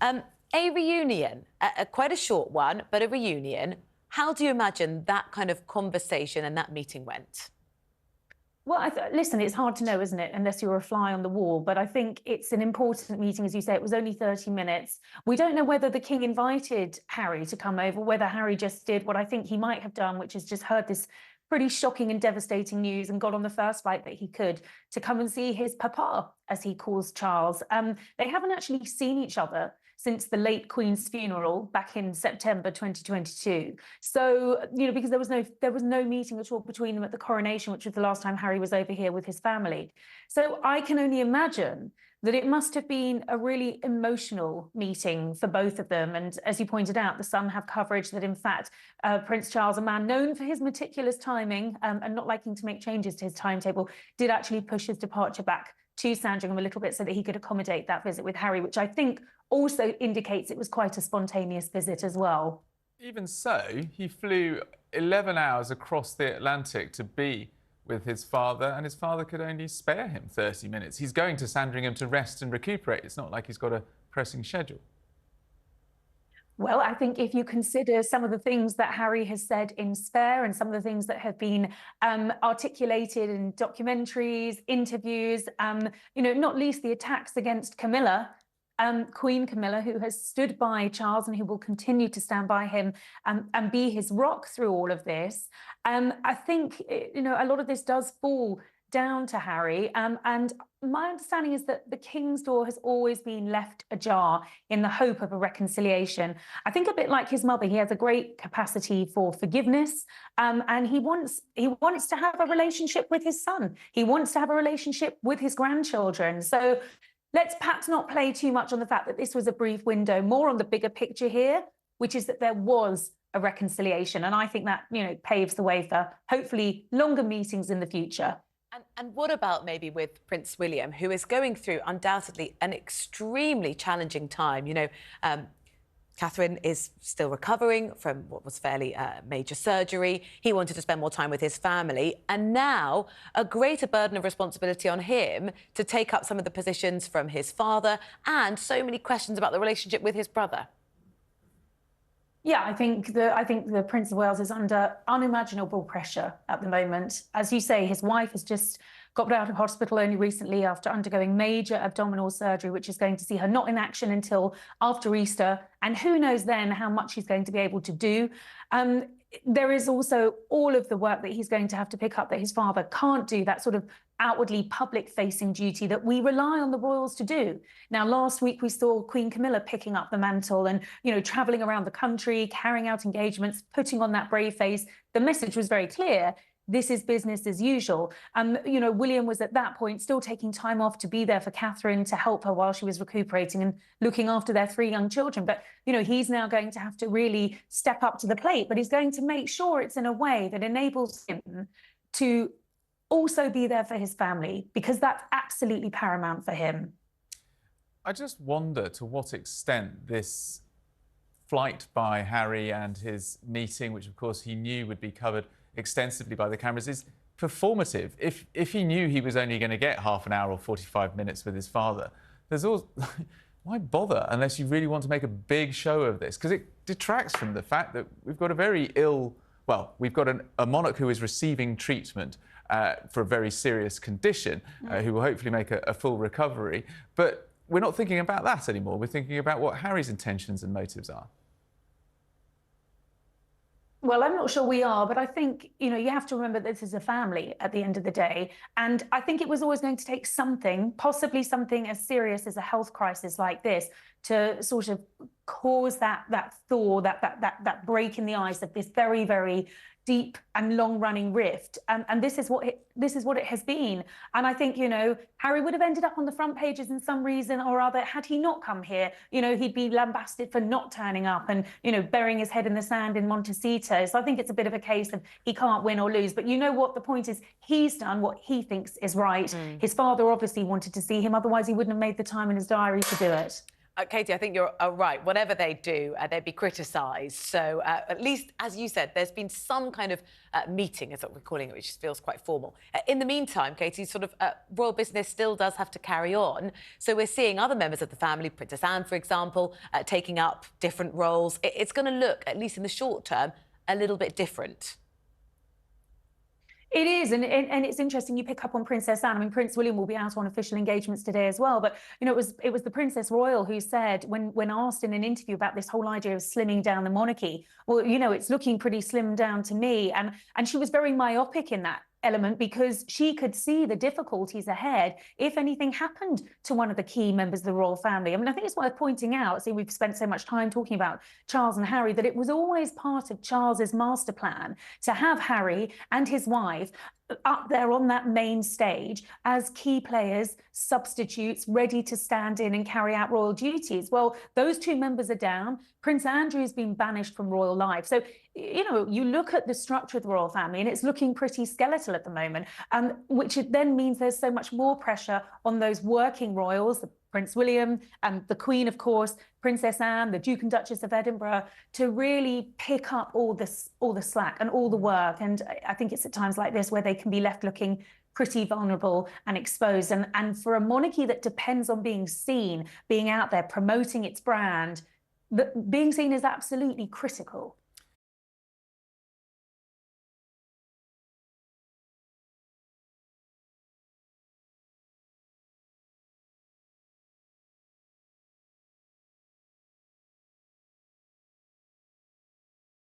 Um, a reunion, quite a short one, but a reunion. How do you imagine that kind of conversation and that meeting went? Well, listen, it's hard to know, isn't it, unless you're a fly on the wall. But I think it's an important meeting, as you say. It was only 30 minutes. We don't know whether the king invited Harry to come over, whether Harry just did what I think he might have done, which is just heard this pretty shocking and devastating news and got on the first flight that he could to come and see his papa, as he calls Charles. They haven't actually seen each other since the late Queen's funeral back in September 2022. So, because there was no meeting at all between them at the coronation, which was the last time Harry was over here with his family. So I can only imagine that it must have been a really emotional meeting for both of them. And as you pointed out, The Sun have coverage that, in fact, Prince Charles, a man known for his meticulous timing and not liking to make changes to his timetable, did actually push his departure back to Sandringham a little bit so that he could accommodate that visit with Harry, which I think also indicates it was quite a spontaneous visit as well. Even so, he flew 11 hours across the Atlantic to be with his father, and his father could only spare him 30 minutes. He's going to Sandringham to rest and recuperate. It's not like he's got a pressing schedule. Well, I think if you consider some of the things that Harry has said in Spare and some of the things that have been articulated in documentaries, interviews, not least the attacks against Camilla, Queen Camilla, who has stood by Charles and who will continue to stand by him and be his rock through all of this. I think, a lot of this does fall down to Harry. And my understanding is that the King's door has always been left ajar in the hope of a reconciliation. I think a bit like his mother, he has a great capacity for forgiveness, and he wants to have a relationship with his son. He wants to have a relationship with his grandchildren. So let's perhaps not play too much on the fact that this was a brief window, more on the bigger picture here, which is that there was a reconciliation. And I think that, paves the way for hopefully longer meetings in the future. And what about maybe with Prince William, who is going through undoubtedly an extremely challenging time? Catherine is still recovering from what was fairly major surgery. He wanted to spend more time with his family. And now a greater burden of responsibility on him to take up some of the positions from his father, and so many questions about the relationship with his brother. Yeah, I think the Prince of Wales is under unimaginable pressure at the moment. As you say, his wife has just got out of hospital only recently after undergoing major abdominal surgery, which is going to see her not in action until after Easter. And who knows then how much she's going to be able to do. There is also all of the work that he's going to have to pick up that his father can't do, that sort of outwardly public-facing duty that we rely on the royals to do. Now, last week we saw Queen Camilla picking up the mantle and, travelling around the country, carrying out engagements, putting on that brave face. The message was very clear. This is business as usual. William was at that point still taking time off to be there for Catherine, to help her while she was recuperating and looking after their 3 young children. But, he's now going to have to really step up to the plate, but he's going to make sure it's in a way that enables him to also be there for his family, because that's absolutely paramount for him. I just wonder to what extent this flight by Harry and his meeting, which of course he knew would be covered extensively by the cameras, is performative. If he knew he was only going to get half an hour or 45 minutes with his father, there's always why bother unless you really want to make a big show of this? Because it detracts from the fact that we've got we've got a monarch who is receiving treatment for a very serious condition, who will hopefully make a full recovery. But we're not thinking about that anymore. We're thinking about what Harry's intentions and motives are. Well, I'm not sure we are, but I think, you have to remember this is a family at the end of the day. And I think it was always going to take something, possibly something as serious as a health crisis like this, to sort of cause that thaw, that break in the ice of this very, very deep and long-running rift, and this is what it has been. And I think Harry would have ended up on the front pages in some reason or other had he not come here. He'd be lambasted for not turning up and burying his head in the sand in Montecito. So I think it's a bit of a case of he can't win or lose. But what the point is, he's done what he thinks is right. His father obviously wanted to see him, otherwise he wouldn't have made the time in his diary to do it. Katie, I think you're right. Whatever they do, they'd be criticised. So at least, as you said, there's been some kind of meeting, is what we're calling it, which feels quite formal. In the meantime, Katie, sort of royal business still does have to carry on. So we're seeing other members of the family, Princess Anne, for example, taking up different roles. It's going to look, at least in the short term, a little bit different. It is, and it's interesting you pick up on Princess Anne. I mean, Prince William will be out on official engagements today as well. But you know, it was the Princess Royal who said, when asked in an interview about this whole idea of slimming down the monarchy, well, you know, it's looking pretty slimmed down to me, and she was very myopic in that element because she could see the difficulties ahead if anything happened to one of the key members of the royal family. I mean, I think it's worth pointing out, see, we've spent so much time talking about Charles and Harry, that it was always part of Charles's master plan to have Harry and his wife up there on that main stage as key players, substitutes, ready to stand in and carry out royal duties. Well, those two members are down. Prince Andrew has been banished from royal life. So, you know, you look at the structure of the royal family and it's looking pretty skeletal at the moment, which then means there's so much more pressure on those working royals, Prince William and the Queen, of course, Princess Anne, the Duke and Duchess of Edinburgh, to really pick up all the slack and all the work. And I think it's at times like this where they can be left looking pretty vulnerable and exposed. And for a monarchy that depends on being seen, being out there, promoting its brand, being seen is absolutely critical.